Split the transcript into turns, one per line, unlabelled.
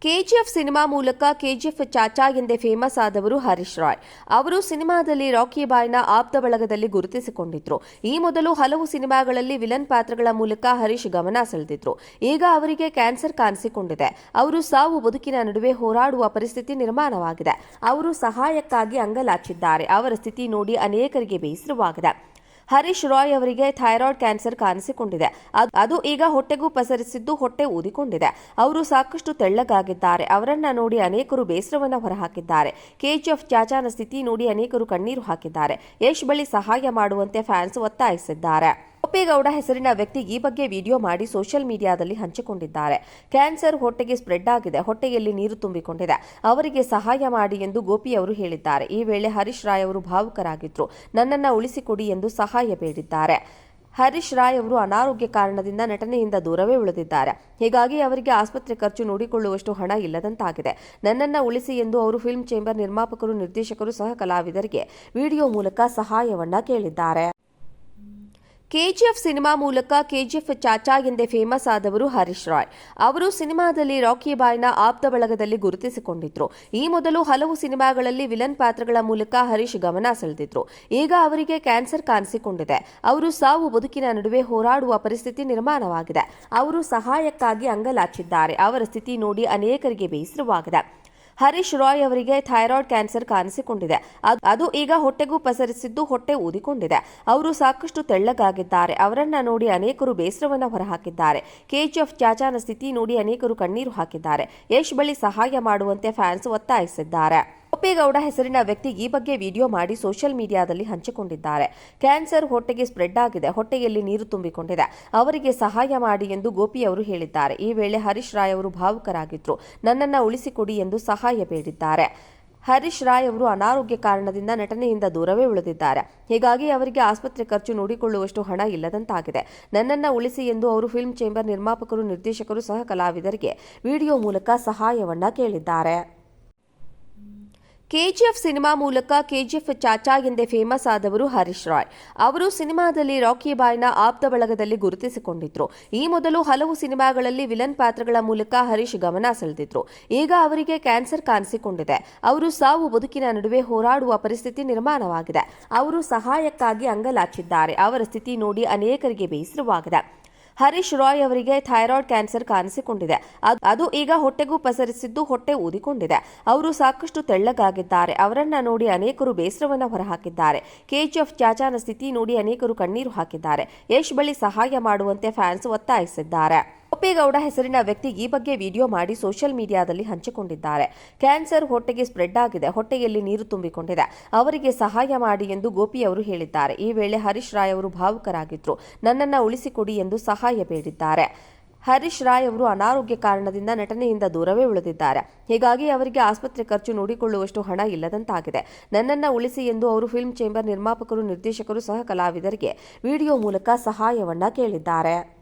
KGF cinema ಮೂಲಕ KGF Chacha ಎಂದೇ famous ಆದವರು ಹರೀಶ್ ರಾಯ್. ಅವರು ಸಿನಿಮಾದಲ್ಲಿ ರಾಕಿ ಬಾಯ್ನ ಆಪ್ತ ಬಳಗದಲ್ಲಿ ಗುರುತಿಸಿಕೊಂಡಿದ್ರು. ಈ ಮೊದಲು ಹಲವು ಸಿನಿಮಾಗಳಲ್ಲಿ ವಿಲನ್ ಪಾತ್ರಗಳ ಮೂಲಕ ಹರೀಶ್ ಗಮನ ಸೆಳೆದಿದ್ರು. ಈಗ ಅವರಿಗೆ ಕ್ಯಾನ್ಸರ್ ಕಾಣಿಸಿಕೊಂಡಿದೆ. ಅವರು ಸಾವು ಬದುಕಿನ ನಡುವೆ ಹೋರಾಡುವ ಪರಿಸ್ಥಿತಿ ನಿರ್ಮಾಣವಾಗಿದೆ. ಅವರು ಸಹಾಯಕ್ಕಾಗಿ ಅಂಗಲಾಚಿದ್ದಾರೆ. ಅವರ ಸ್ಥಿತಿ ನೋಡಿ ಅನೇಕರಿಗೆ ಬೇಸರವಾಗಿದೆ. ಹರೀಶ್ ರಾಯ್ ಅವರಿಗೆ ಥೈರಾಯ್ಡ್ ಕ್ಯಾನ್ಸರ್ ಕಾಣಿಸಿಕೊಂಡಿದೆ. ಅದು ಈಗ ಹೊಟ್ಟೆಗೂ ಪಸರಿಸಿದ್ದು ಹೊಟ್ಟೆ ಊದಿಕೊಂಡಿದೆ. ಅವರು ಸಾಕಷ್ಟು ತೆಳ್ಳಗಾಗಿದ್ದಾರೆ. ಅವರನ್ನ ನೋಡಿ ಅನೇಕರು ಬೇಸರವನ್ನು ಹೊರಹಾಕಿದ್ದಾರೆ. ಕೆಜಿಎಫ್ ಚಾಚಾನ ಸ್ಥಿತಿ ನೋಡಿ ಅನೇಕರು ಕಣ್ಣೀರು ಹಾಕಿದ್ದಾರೆ. ಯಶ್ ಬಳಿ ಸಹಾಯ ಮಾಡುವಂತೆ ಫ್ಯಾನ್ಸ್ ಒತ್ತಾಯಿಸಿದ್ದಾರೆ. ಗೋಪೇಗೌಡ ಹೆಸರಿನ ವ್ಯಕ್ತಿ ಈ ಬಗ್ಗೆ ವಿಡಿಯೋ ಮಾಡಿ ಸೋಷಿಯಲ್ ಮೀಡಿಯಾದಲ್ಲಿ ಹಂಚಿಕೊಂಡಿದ್ದಾರೆ. ಕ್ಯಾನ್ಸರ್ ಹೊಟ್ಟೆಗೆ ಸ್ಪ್ರೆಡ್ ಆಗಿದೆ. ಹೊಟ್ಟೆಯಲ್ಲಿ ನೀರು ತುಂಬಿಕೊಂಡಿದೆ. ಅವರಿಗೆ ಸಹಾಯ ಮಾಡಿ ಎಂದು ಗೋಪಿ ಅವರು ಹೇಳಿದ್ದಾರೆ. ಈ ವೇಳೆ ಹರೀಶ್ ರಾಯ್ ಅವರು ಭಾವುಕರಾಗಿದ್ರು. ನನ್ನನ್ನು ಉಳಿಸಿಕೊಡಿ ಎಂದು ಸಹಾಯ ಬೇಡಿದ್ದಾರೆ. ಹರೀಶ್ ರಾಯ್ ಅವರು ಅನಾರೋಗ್ಯ ಕಾರಣದಿಂದ ನಟನೆಯಿಂದ ದೂರವೇ ಉಳಿದಿದ್ದಾರೆ. ಹೀಗಾಗಿ ಅವರಿಗೆ ಆಸ್ಪತ್ರೆ ಖರ್ಚು ನೋಡಿಕೊಳ್ಳುವಷ್ಟು ಹಣ ಇಲ್ಲದಂತಾಗಿದೆ. ನನ್ನನ್ನು ಉಳಿಸಿ ಎಂದು ಅವರು ಫಿಲ್ಮ್ ಚೇಂಬರ್ ನಿರ್ಮಾಪಕರು, ನಿರ್ದೇಶಕರು, ಸಹ ಕಲಾವಿದರಿಗೆ ವಿಡಿಯೋ ಮೂಲಕ ಸಹಾಯವನ್ನ ಕೇಳಿದ್ದಾರೆ. ಕೆಜಿಎಫ್ ಸಿನಿಮಾ ಮೂಲಕ ಕೆಜಿಎಫ್ ಚಾಚಾ ಎಂದೇ ಫೇಮಸ್ ಆದವರು ಹರೀಶ್ ರಾಯ್. ಅವರು ಸಿನಿಮಾದಲ್ಲಿ ರಾಕಿ ಬಾಯ್ನ ಆಪ್ತ ಬಳಗದಲ್ಲಿ ಗುರುತಿಸಿಕೊಂಡಿದ್ರು. ಈ ಮೊದಲು ಹಲವು ಸಿನಿಮಾಗಳಲ್ಲಿ ವಿಲನ್ ಪಾತ್ರಗಳ ಮೂಲಕ ಹರೀಶ್ ಗಮನ ಸೆಳೆದಿದ್ರು. ಈಗ ಅವರಿಗೆ ಕ್ಯಾನ್ಸರ್ ಕಾಣಿಸಿಕೊಂಡಿದೆ. ಅವರು ಸಾವು ಬದುಕಿನ ನಡುವೆ ಹೋರಾಡುವ ಪರಿಸ್ಥಿತಿ ನಿರ್ಮಾಣವಾಗಿದೆ. ಅವರು ಸಹಾಯಕ್ಕಾಗಿ ಅಂಗಲಾಚಿದ್ದಾರೆ. ಅವರ ಸ್ಥಿತಿ ನೋಡಿ ಅನೇಕರಿಗೆ ಬೇಸರವಾಗಿದೆ. ಹರೀಶ್ ರಾಯ್ ಅವರಿಗೆ ಥೈರಾಯ್ಡ್ ಕ್ಯಾನ್ಸರ್ ಕಾಣಿಸಿಕೊಂಡಿದೆ. ಅದು ಈಗ ಹೊಟ್ಟೆಗೂ ಪಸರಿಸಿದ್ದು ಹೊಟ್ಟೆ ಊದಿಕೊಂಡಿದೆ. ಅವರು ಸಾಕಷ್ಟು ತೆಳ್ಳಗಾಗಿದ್ದಾರೆ. ಅವರನ್ನ ನೋಡಿ ಅನೇಕರು ಬೇಸರವನ್ನು ಹೊರಹಾಕಿದ್ದಾರೆ. ಕೆಜಿಎಫ್ ಚಾಚಾನ ಸ್ಥಿತಿ ನೋಡಿ ಅನೇಕರು ಕಣ್ಣೀರು ಹಾಕಿದ್ದಾರೆ. ಯಶ್ ಬಳಿ ಸಹಾಯ ಮಾಡುವಂತೆ ಫ್ಯಾನ್ಸ್ ಒತ್ತಾಯಿಸಿದ್ದಾರೆ. ಗೋಪೇಗೌಡ ಹೆಸರಿನ ವ್ಯಕ್ತಿ ಈ ಬಗ್ಗೆ ವಿಡಿಯೋ ಮಾಡಿ ಸೋಷಿಯಲ್ ಮೀಡಿಯಾದಲ್ಲಿ ಹಂಚಿಕೊಂಡಿದ್ದಾರೆ. ಕ್ಯಾನ್ಸರ್ ಹೊಟ್ಟೆಗೆ ಸ್ಪ್ರೆಡ್ ಆಗಿದೆ. ಹೊಟ್ಟೆಯಲ್ಲಿ ನೀರು ತುಂಬಿಕೊಂಡಿದೆ. ಅವರಿಗೆ ಸಹಾಯ ಮಾಡಿ ಎಂದು ಗೋಪಿ ಅವರು ಹೇಳಿದ್ದಾರೆ. ಈ ವೇಳೆ ಹರೀಶ್ ರಾಯ್ ಅವರು ಭಾವುಕರಾಗಿದ್ರು. ನನ್ನನ್ನು ಉಳಿಸಿಕೊಡಿ ಎಂದು ಸಹಾಯ ಬೇಡಿದ್ದಾರೆ. ಹರೀಶ್ ರಾಯ್ ಅವರು ಅನಾರೋಗ್ಯ ಕಾರಣದಿಂದ ನಟನೆಯಿಂದ ದೂರವೇ ಉಳಿದಿದ್ದಾರೆ. ಹೀಗಾಗಿ ಅವರಿಗೆ ಆಸ್ಪತ್ರೆ ಖರ್ಚು ನೋಡಿಕೊಳ್ಳುವಷ್ಟು ಹಣ ಇಲ್ಲದಂತಾಗಿದೆ. ನನ್ನನ್ನು ಉಳಿಸಿ ಎಂದು ಅವರು ಫಿಲ್ಮ್ ಚೇಂಬರ್ ನಿರ್ಮಾಪಕರು, ನಿರ್ದೇಶಕರು, ಸಹ ಕಲಾವಿದರಿಗೆ ವಿಡಿಯೋ ಮೂಲಕ ಸಹಾಯವನ್ನ ಕೇಳಿದ್ದಾರೆ. ಕೆಜಿಎಫ್ ಸಿನಿಮಾ ಮೂಲಕ ಕೆಜಿಎಫ್ ಚಾಚಾ ಎಂದೇ ಫೇಮಸ್ ಆದವರು ಹರೀಶ್ ರಾಯ್. ಅವರು ಸಿನಿಮಾದಲ್ಲಿ ರಾಕಿ ಬಾಯ್ನ ಆಪ್ತ ಬಳಗದಲ್ಲಿ ಗುರುತಿಸಿಕೊಂಡಿದ್ರು. ಈ ಮೊದಲು ಹಲವು ಸಿನಿಮಾಗಳಲ್ಲಿ ವಿಲನ್ ಪಾತ್ರಗಳ ಮೂಲಕ ಹರೀಶ್ ಗಮನ ಸೆಳೆದಿದ್ರು. ಈಗ ಅವರಿಗೆ ಕ್ಯಾನ್ಸರ್ ಕಾಣಿಸಿಕೊಂಡಿದೆ. ಅದು ಈಗ ಹೊಟ್ಟೆಗೂ ಪಸರಿಸಿದ್ದು ಹೊಟ್ಟೆ ಊದಿಕೊಂಡಿದೆ. ಅವರು ಸಾಕಷ್ಟು ತೆಳ್ಳಗಾಗಿದ್ದಾರೆ. ಅವರನ್ನ ನೋಡಿ ಅನೇಕರು ಬೇಸರವನ್ನು ಹೊರಹಾಕಿದ್ದಾರೆ. ಕೆಜಿಎಫ್ ಚಾಚಾನ ಸ್ಥಿತಿ ನೋಡಿ ಅನೇಕರು ಕಣ್ಣೀರು ಹಾಕಿದ್ದಾರೆ. ಯಶ್ ಬಳಿ ಸಹಾಯ ಮಾಡುವಂತೆ ಫ್ಯಾನ್ಸ್ ಒತ್ತಾಯಿಸಿದ್ದಾರೆ. ಕೆಜಿಎಫ್ ಸಿನಿಮಾ ಮೂಲಕ ಕೆಜಿಎಫ್ ಚಾಚಾ ಎಂದೇ ಫೇಮಸ್ ಆದವರು ಹರೀಶ್ ರಾಯ್. ಅವರು ಸಿನಿಮಾದಲ್ಲಿ ರಾಕಿ ಬಾಯ್ನ ಆಪ್ತ ಬಳಗದಲ್ಲಿ ಗುರುತಿಸಿಕೊಂಡಿದ್ರು. ಈ ಮೊದಲು ಹಲವು ಸಿನಿಮಾಗಳಲ್ಲಿ ವಿಲನ್ ಪಾತ್ರಗಳ ಮೂಲಕ ಹರೀಶ್ ಗಮನ ಸೆಳೆದಿದ್ರು. ಈಗ ಅವರಿಗೆ ಕ್ಯಾನ್ಸರ್ ಕಾಣಿಸಿಕೊಂಡಿದೆ. ಅವರು ಸಾವು ಬದುಕಿನ ನಡುವೆ ಹೋರಾಡುವ ಪರಿಸ್ಥಿತಿ ನಿರ್ಮಾಣವಾಗಿದೆ. ಅವರು ಸಹಾಯಕ್ಕಾಗಿ ಅಂಗಲಾಚಿದ್ದಾರೆ. ಅವರ ಸ್ಥಿತಿ ನೋಡಿ ಅನೇಕರಿಗೆ ಬೇಸರವಾಗಿದೆ. ಹರೀಶ್ ರಾಯ್ ಅವರಿಗೆ ಥೈರಾಯ್ಡ್ ಕ್ಯಾನ್ಸರ್ ಕಾಣಿಸಿಕೊಂಡಿದೆ. ಅದು ಈಗ ಹೊಟ್ಟೆಗೂ ಪಸರಿಸಿದ್ದು ಹೊಟ್ಟೆ ಊದಿಕೊಂಡಿದೆ. ಅವರು ಸಾಕಷ್ಟು ತೆಳ್ಳಗಾಗಿದ್ದಾರೆ. ಅವರನ್ನ ನೋಡಿ ಅನೇಕರು ಬೇಸರವನ್ನು ಹೊರಹಾಕಿದ್ದಾರೆ. ಕೆಜಿಎಫ್ ಚಾಚಾನ ಸ್ಥಿತಿ ನೋಡಿ ಅನೇಕರು ಕಣ್ಣೀರು ಹಾಕಿದ್ದಾರೆ. ಯಶ್ ಬಳಿ ಸಹಾಯ ಮಾಡುವಂತೆ ಫ್ಯಾನ್ಸ್ ಒತ್ತಾಯಿಸಿದ್ದಾರೆ. ಗೋಪೇಗೌಡ ಹೆಸರಿನ ವ್ಯಕ್ತಿ ಈ ಬಗ್ಗೆ ವಿಡಿಯೋ ಮಾಡಿ ಸೋಷಿಯಲ್ ಮೀಡಿಯಾದಲ್ಲಿ ಹಂಚಿಕೊಂಡಿದ್ದಾರೆ. ಕ್ಯಾನ್ಸರ್ ಹೊಟ್ಟೆಗೆ ಸ್ಪ್ರೆಡ್ ಆಗಿದೆ. ಹೊಟ್ಟೆಯಲ್ಲಿ ನೀರು ತುಂಬಿಕೊಂಡಿದೆ. ಅವರಿಗೆ ಸಹಾಯ ಮಾಡಿ ಎಂದು ಗೋಪಿ ಅವರು ಹೇಳಿದ್ದಾರೆ. ಈ ವೇಳೆ ಹರೀಶ್ ರಾಯ್ ಅವರು ಭಾವುಕರಾಗಿದ್ರು. ನನ್ನನ್ನು ಉಳಿಸಿಕೊಡಿ ಎಂದು ಸಹಾಯ ಬೇಡಿದ್ದಾರೆ. ಹರೀಶ್ ರಾಯ್ ಅವರು ಅನಾರೋಗ್ಯ ಕಾರಣದಿಂದ ನಟನೆಯಿಂದ ದೂರವೇ ಉಳಿದಿದ್ದಾರೆ. ಹೀಗಾಗಿ ಅವರಿಗೆ ಆಸ್ಪತ್ರೆ ಖರ್ಚು ನೋಡಿಕೊಳ್ಳುವಷ್ಟು ಹಣ ಇಲ್ಲದಂತಾಗಿದೆ. ನನ್ನನ್ನು ಉಳಿಸಿ ಎಂದು ಅವರು ಫಿಲ್ಮ್ ಚೇಂಬರ್ ನಿರ್ಮಾಪಕರು, ನಿರ್ದೇಶಕರು, ಸಹ ಕಲಾವಿದರಿಗೆ ವಿಡಿಯೋ ಮೂಲಕ ಸಹಾಯವನ್ನ ಕೇಳಿದ್ದಾರೆ.